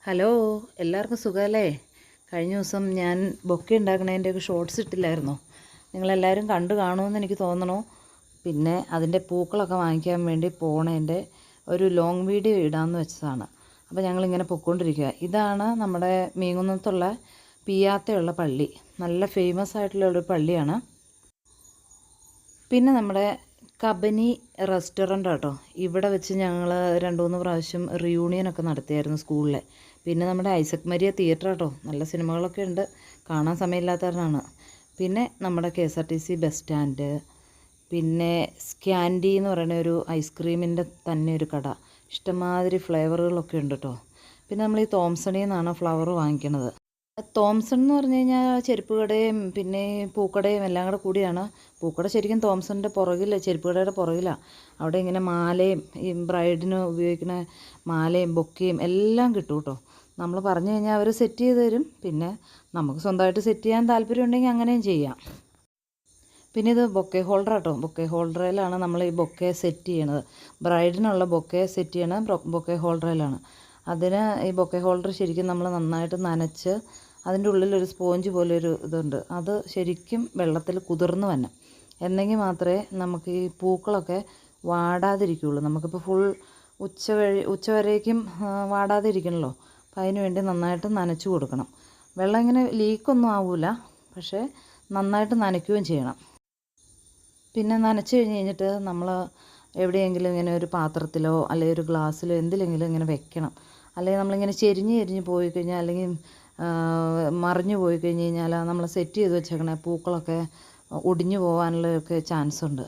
Hello, എല്ലാവർക്കും സുഖമല്ലേ? കഴിഞ്ഞ ദിവസം ഞാൻ ബൊക്കെ ഉണ്ടാക്കണതിൻ്റെയൊക്കെ ഷോർട്സ് ഇട്ടില്ലായിരുന്നോ? നിങ്ങളെല്ലാവരും കണ്ടു കാണുമെന്ന് എനിക്ക് തോന്നണു. പിന്നെ അതിൻ്റെ പൂക്കളൊക്കെ വാങ്ങിക്കാൻ വേണ്ടി പോണതിൻ്റെ ഒരു ലോങ് വീഡിയോ ഇടാമെന്ന് വെച്ചതാണ്. അപ്പോൾ ഞങ്ങളിങ്ങനെ പൊയ്ക്കൊണ്ടിരിക്കുക. ഇതാണ് നമ്മുടെ മീങ്കുന്നത്തുള്ള പിയാത്തയുള്ള പള്ളി. നല്ല ഫേമസ് ആയിട്ടുള്ളൊരു പള്ളിയാണ്. പിന്നെ നമ്മുടെ കബനി റെസ്റ്റോറൻ്റ് കേട്ടോ. ഇവിടെ വെച്ച് ഞങ്ങൾ 2-3 പ്രാവശ്യം റിയൂണിയനൊക്കെ നടത്തിയായിരുന്നു സ്കൂളിലെ. പിന്നെ നമ്മുടെ ഐസക് മരിയ തിയേറ്റർ കേട്ടോ. നല്ല സിനിമകളൊക്കെ ഉണ്ട്, കാണാൻ സമയമില്ലാത്തവരാണ്. പിന്നെ നമ്മുടെ KSRTC ബസ് സ്റ്റാൻഡ്, പിന്നെ സ്കാൻഡി എന്ന് പറയുന്ന ഒരു ഐസ്ക്രീമിൻ്റെ തന്നെ ഒരു കട. ഇഷ്ടംമാതിരി ഫ്ലേവറുകളൊക്കെ ഉണ്ട് കേട്ടോ. പിന്നെ നമ്മൾ ഈ തോംസണിൽ നിന്നാണ് ഫ്ലവർ വാങ്ങിക്കുന്നത്. തോംസൺ എന്ന് പറഞ്ഞു കഴിഞ്ഞാൽ ചെരുപ്പ് കടയും പിന്നെ പൂക്കടയും എല്ലാം കൂടെ കൂടിയാണ്. പൂക്കട ശരിക്കും തോംസണിൻ്റെ പുറകിൽ, ചെരുപ്പ് കടയുടെ പുറകിലാണ്. അവിടെ ഇങ്ങനെ മാലയും ഈ ബ്രൈഡിന് ഉപയോഗിക്കുന്ന മാലയും ബൊക്കയും എല്ലാം കിട്ടും കേട്ടോ. നമ്മൾ പറഞ്ഞു കഴിഞ്ഞാൽ അവർ സെറ്റ് ചെയ്ത് തരും. പിന്നെ നമുക്ക് സ്വന്തമായിട്ട് സെറ്റ് ചെയ്യാൻ താല്പര്യം ഉണ്ടെങ്കിൽ അങ്ങനെയും ചെയ്യാം. പിന്നെ ഇത് ബൊക്കെ ഹോൾഡർ കേട്ടോ. ബൊക്കെ ഹോൾഡറിലാണ് നമ്മൾ ഈ ബൊക്കെ സെറ്റ് ചെയ്യണത്. ബ്രൈഡിനുള്ള ബൊക്കെ സെറ്റ് ചെയ്യണത് ബൊക്കെ ഹോൾഡറിലാണ്. അതിന് ഈ ബൊക്കെ ഹോൾഡർ ശരിക്കും നമ്മൾ നന്നായിട്ട് നനച്ച് അതിൻ്റെ ഉള്ളിലൊരു സ്പോഞ്ച് പോലെ ഒരു ഇതുണ്ട്. അത് ശരിക്കും വെള്ളത്തിൽ കുതിർന്ന് വരണം. എന്നെങ്കിൽ മാത്രമേ നമുക്ക് ഈ പൂക്കളൊക്കെ വാടാതിരിക്കുകയുള്ളൂ. നമുക്കിപ്പോൾ ഫുൾ ഉച്ചവരേക്കും വാടാതിരിക്കണമല്ലോ. അപ്പോൾ അതിന് വേണ്ടി നന്നായിട്ട് നനച്ച് കൊടുക്കണം. വെള്ളം ഇങ്ങനെ ലീക്കൊന്നും ആവില്ല, പക്ഷേ നന്നായിട്ട് നനയ്ക്കുകയും ചെയ്യണം. പിന്നെ നനച്ച് കഴിഞ്ഞിട്ട് നമ്മൾ എവിടെയെങ്കിലും ഇങ്ങനെ ഒരു പാത്രത്തിലോ അല്ലെങ്കിൽ ഒരു ഗ്ലാസ്സിലോ എന്തിലെങ്കിലും ഇങ്ങനെ വെക്കണം. അല്ലെങ്കിൽ നമ്മളിങ്ങനെ ചെരിഞ്ഞ് പോയി കഴിഞ്ഞാൽ, അല്ലെങ്കിൽ മറിഞ്ഞു പോയി കഴിഞ്ഞ് കഴിഞ്ഞാൽ നമ്മൾ സെറ്റ് ചെയ്ത് വെച്ചേക്കണ പൂക്കളൊക്കെ ഒടിഞ്ഞു പോകാനുള്ളതൊക്കെ ചാൻസ് ഉണ്ട്.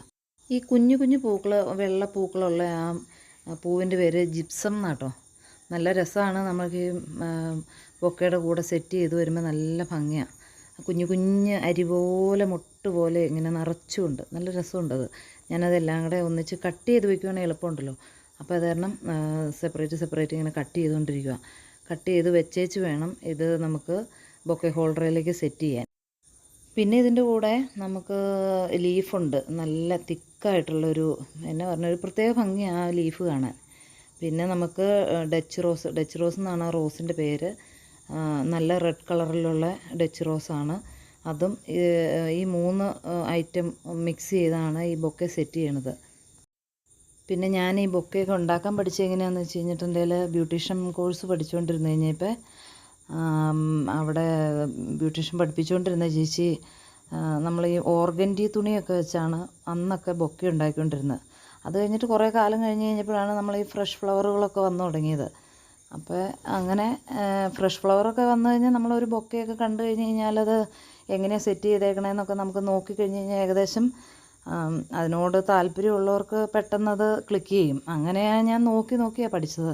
ഈ കുഞ്ഞു കുഞ്ഞു പൂക്കൾ, വെള്ള പൂക്കളുള്ള ആ പൂവിൻ്റെ പേര് ജിപ്സം എന്നാട്ടോ. നല്ല രസമാണ്. നമുക്ക് ഈ ബൊക്കയുടെ കൂടെ സെറ്റ് ചെയ്ത് വരുമ്പോൾ നല്ല ഭംഗിയാണ്. കുഞ്ഞു കുഞ്ഞ് അരി പോലെ മുട്ട് പോലെ ഇങ്ങനെ നിറച്ചുമുണ്ട്. നല്ല രസമുണ്ട്. ഞാനതെല്ലാം കൂടെ ഒന്നിച്ച് കട്ട് ചെയ്ത് വയ്ക്കുകയാണെങ്കിൽ എളുപ്പമുണ്ടല്ലോ. അപ്പോൾ അത് കാരണം സെപ്പറേറ്റ് ഇങ്ങനെ കട്ട് ചെയ്തുകൊണ്ടിരിക്കുക. കട്ട് ചെയ്ത് വെച്ചേച്ച് വേണം ഇത് നമുക്ക് ബൊക്കെ ഹോൾഡറിലേക്ക് സെറ്റ് ചെയ്യാൻ. പിന്നെ ഇതിൻ്റെ കൂടെ നമുക്ക് ലീഫുണ്ട്. നല്ല തിക്കായിട്ടുള്ളൊരു എന്നാ പറഞ്ഞൊരു പ്രത്യേക ഭംഗിയാണ് ആ ലീഫ് കാണാൻ. പിന്നെ നമുക്ക് ഡച്ച് റോസ് എന്നാണ് ആ റോസിൻ്റെ പേര്. നല്ല റെഡ് കളറിലുള്ള ഡച്ച് റോസാണ്. അതും ഈ 3 ഐറ്റം മിക്സ് ചെയ്താണ് ഈ ബൊക്കെ സെറ്റ് ചെയ്യണത്. പിന്നെ ഞാൻ ഈ ബൊക്കെയൊക്കെ ഉണ്ടാക്കാൻ പഠിച്ചത് എങ്ങനെയാണെന്ന് വെച്ച് കഴിഞ്ഞിട്ടുണ്ടെങ്കിൽ ബ്യൂട്ടീഷ്യൻ കോഴ്സ് പഠിച്ചുകൊണ്ടിരുന്ന് കഴിഞ്ഞപ്പോൾ അവിടെ ബ്യൂട്ടീഷ്യൻ പഠിപ്പിച്ചുകൊണ്ടിരുന്ന ചേച്ചി നമ്മൾ ഈ ഓർഗൻഡി തുണിയൊക്കെ വെച്ചാണ് അന്നൊക്കെ ബൊക്കെ ഉണ്ടാക്കിക്കൊണ്ടിരുന്നത്. അത് കഴിഞ്ഞിട്ട് കുറേ കാലം കഴിഞ്ഞ് കഴിഞ്ഞപ്പോഴാണ് നമ്മൾ ഈ ഫ്രഷ് ഫ്ലവറുകളൊക്കെ വന്നു തുടങ്ങിയത്. അപ്പോൾ അങ്ങനെ ഫ്രഷ് ഫ്ലവറൊക്കെ വന്നു കഴിഞ്ഞാൽ നമ്മളൊരു ബൊക്കെയൊക്കെ കണ്ടു കഴിഞ്ഞ് കഴിഞ്ഞാൽ അത് എങ്ങനെയാണ് സെറ്റ് ചെയ്തേക്കണേന്നൊക്കെ നമുക്ക് നോക്കിക്കഴിഞ്ഞ് കഴിഞ്ഞാൽ ഏകദേശം അതിനോട് താല്പര്യമുള്ളവർക്ക് പെട്ടെന്നത് ക്ലിക്ക് ചെയ്യും. അങ്ങനെയാണ് ഞാൻ നോക്കിയാണ് പഠിച്ചത്.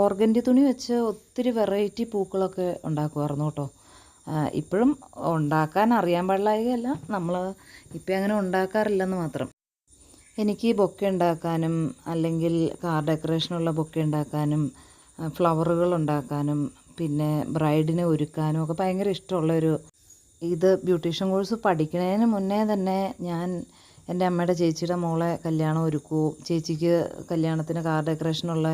ഓർഗൻഡി തുണി വെച്ച് ഒത്തിരി വെറൈറ്റി പൂക്കളൊക്കെ ഉണ്ടാക്കുമായിരുന്നു കേട്ടോ. ഇപ്പോഴും ഉണ്ടാക്കാൻ അറിയാൻ പാടില്ലായകയല്ല, നമ്മൾ ഇപ്പം അങ്ങനെ ഉണ്ടാക്കാറില്ലെന്ന് മാത്രം. എനിക്ക് ബൊക്കെ ഉണ്ടാക്കാനും അല്ലെങ്കിൽ കാർ ഡെക്കറേഷനുള്ള ബൊക്കെ ഉണ്ടാക്കാനും ഫ്ലവറുകൾ ഉണ്ടാക്കാനും പിന്നെ ബ്രൈഡിനെ ഒരുക്കാനും ഒക്കെ ഭയങ്കര ഇഷ്ടമുള്ളൊരു ഇത് ബ്യൂട്ടീഷ്യൻ കോഴ്സ് പഠിക്കുന്നതിന് മുന്നേ തന്നെ ഞാൻ എൻ്റെ അമ്മയുടെ ചേച്ചിയുടെ മോളെ കല്യാണം ഒരുക്കുകയും ചേച്ചിക്ക് കല്യാണത്തിന് കാർ ഡെക്കറേഷനുള്ള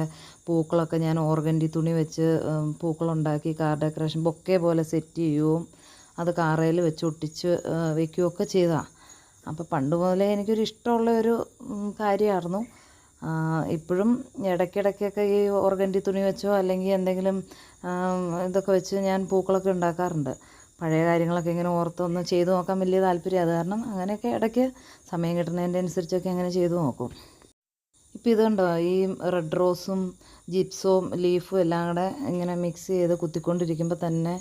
പൂക്കളൊക്കെ ഞാൻ ഓർഗൻഡി തുണി വെച്ച് പൂക്കളുണ്ടാക്കി കാർ ഡെക്കറേഷൻ ബൊക്കെ പോലെ സെറ്റ് ചെയ്യുകയും അത് കാറയിൽ വെച്ച് ഒട്ടിച്ച് വയ്ക്കുകയൊക്കെ ചെയ്തതാണ്. അപ്പോൾ പണ്ട് മുതലേ എനിക്കൊരു ഇഷ്ടമുള്ള ഒരു കാര്യമായിരുന്നു. ഇപ്പോഴും ഇടയ്ക്കിടയ്ക്കൊക്കെ ഈ ഓർഗൻഡി തുണി വെച്ചോ അല്ലെങ്കിൽ എന്തെങ്കിലും ഇതൊക്കെ വെച്ച് ഞാൻ പൂക്കളൊക്കെ ഉണ്ടാക്കാറുണ്ട്. പഴയ കാര്യങ്ങളൊക്കെ ഇങ്ങനെ ഓർത്തൊന്ന് ചെയ്തു നോക്കാൻ വലിയ താല്പര്യം. അത് കാരണം അങ്ങനെയൊക്കെ ഇടയ്ക്ക് സമയം കിട്ടുന്നതിൻ്റെ അനുസരിച്ചൊക്കെ അങ്ങനെ ചെയ്തു നോക്കും. ഇപ്പോൾ ഇത് കണ്ടോ, ഈ റെഡ് റോസും ജിപ്സവും ലീഫും എല്ലാം കൂടെ ഇങ്ങനെ മിക്സ് ചെയ്ത് കുത്തിക്കൊണ്ടിരിക്കുമ്പോൾ തന്നെ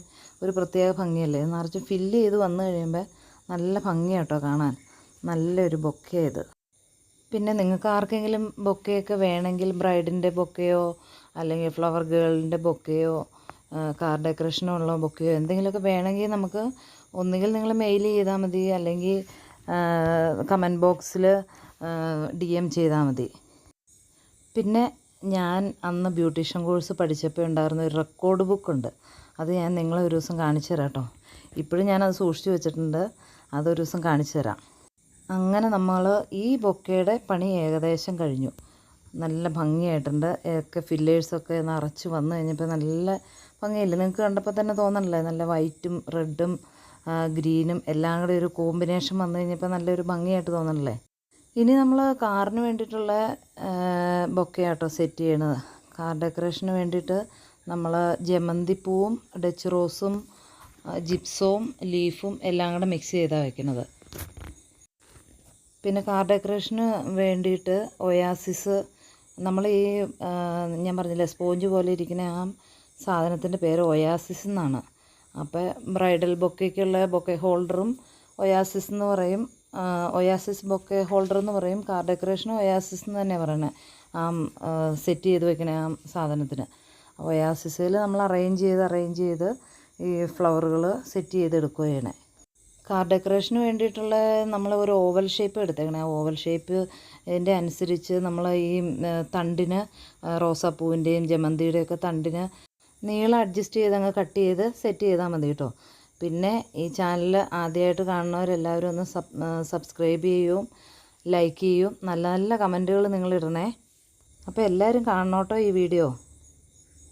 ഒരു പ്രത്യേക ഭംഗിയല്ലേ. നിറച്ച് ഫില്ല് ചെയ്ത് വന്നു കഴിയുമ്പോൾ നല്ല ഭംഗിയാട്ടോ കാണാൻ. നല്ലൊരു ബൊക്കെ ഇത്. പിന്നെ നിങ്ങൾക്ക് ആർക്കെങ്കിലും ബൊക്കെയൊക്കെ വേണമെങ്കിൽ ബ്രൈഡിൻ്റെ ബൊക്കെയോ അല്ലെങ്കിൽ ഫ്ലവർ ഗേളിൻ്റെ ബൊക്കെയോ കാർ ഡെക്കറേഷനുള്ള ബൊക്കെയോ എന്തെങ്കിലുമൊക്കെ വേണമെങ്കിൽ നമുക്ക് ഒന്നുകിൽ നിങ്ങൾ മെയിൽ ചെയ്താൽ മതി, അല്ലെങ്കിൽ കമൻറ്റ് ബോക്സിൽ DM ചെയ്താൽ മതി. പിന്നെ ഞാൻ അന്ന് ബ്യൂട്ടീഷ്യൻ കോഴ്സ് പഠിച്ചപ്പോൾ ഉണ്ടായിരുന്ന ഒരു റെക്കോർഡ് ബുക്കുണ്ട്. അത് ഞാൻ നിങ്ങളെ ഒരു ദിവസം കാണിച്ചു തരാം കേട്ടോ. ഇപ്പോഴും ഞാനത് സൂക്ഷിച്ച് വെച്ചിട്ടുണ്ട്. അതൊരു ദിവസം കാണിച്ചു തരാം. അങ്ങനെ നമ്മൾ ഈ ബൊക്കയുടെ പണി ഏകദേശം കഴിഞ്ഞു. നല്ല ഭംഗിയായിട്ടുണ്ട്. ഒക്കെ ഫില്ലേഴ്സൊക്കെ നിറച്ച് വന്നു കഴിഞ്ഞപ്പോൾ നല്ല ഭംഗിയില്ല? നിങ്ങൾക്ക് കണ്ടപ്പോൾ തന്നെ തോന്നണില്ലേ? നല്ല വൈറ്റും റെഡും ഗ്രീനും എല്ലാം കൂടെ ഒരു കോമ്പിനേഷൻ വന്നു കഴിഞ്ഞപ്പോൾ നല്ലൊരു ഭംഗിയായിട്ട് തോന്നണില്ലേ? ഇനി നമ്മൾ കാറിന് വേണ്ടിയിട്ടുള്ള ബൊക്കെയാട്ടോ സെറ്റ് ചെയ്യണത്. കാർ ഡെക്കറേഷന് വേണ്ടിയിട്ട് നമ്മൾ ജമന്തിപ്പൂവും ഡച്ച് റോസും ജിപ്സവും ലീഫും എല്ലാം കൂടെ മിക്സ് ചെയ്താണ് വയ്ക്കുന്നത്. പിന്നെ കാർ ഡെക്കറേഷന് വേണ്ടിയിട്ട് ഒയാസിസ്, നമ്മൾ ഈ ഞാൻ പറഞ്ഞില്ലേ സ്പോഞ്ച് പോലെ ഇരിക്കുന്ന ആ സാധനത്തിൻ്റെ പേര് ഒയാസിസ് എന്നാണ്. അപ്പോൾ ബ്രൈഡൽ ബൊക്കെക്കുള്ള ബൊക്കെ ഹോൾഡറും ഒയാസിസ് എന്ന് പറയും. ഒയാസിസ് ബൊക്കെ ഹോൾഡർ എന്ന് പറയും. കാർ ഡെക്കറേഷനും ഒയാസിസ് എന്ന് തന്നെ പറയണേ ആ സെറ്റ് ചെയ്ത് വെക്കണ ആ സാധനത്തിന്. ഒയാസിസിൽ നമ്മൾ അറേഞ്ച് ചെയ്ത് ഈ ഫ്ലവറുകൾ സെറ്റ് ചെയ്തെടുക്കുക ചെയ്യണേ. കാർ ഡെക്കറേഷന് വേണ്ടിയിട്ടുള്ള നമ്മൾ ഒരു ഓവൽ ഷേപ്പ് എടുത്തേക്കണേ. ആ ഓവൽ ഷേപ്പ് ഇതിൻ്റെ അനുസരിച്ച് നമ്മൾ ഈ തണ്ടിന് റോസാപ്പൂവിൻ്റെയും ജമന്തിയുടെയൊക്കെ തണ്ടിന് നീളം അഡ്ജസ്റ്റ് ചെയ്ത് അങ്ങ് കട്ട് ചെയ്ത് സെറ്റ് ചെയ്താൽ മതി കേട്ടോ. പിന്നെ ഈ ചാനൽ ആദ്യമായിട്ട് കാണുന്നവരെല്ലാവരും ഒന്ന് സബ്സ്ക്രൈബ് ചെയ്യും, ലൈക്ക് ചെയ്യും, നല്ല നല്ല കമൻറ്റുകൾ നിങ്ങൾ ഇടണേ. അപ്പോൾ എല്ലാവരും കാണണം കേട്ടോ ഈ വീഡിയോ.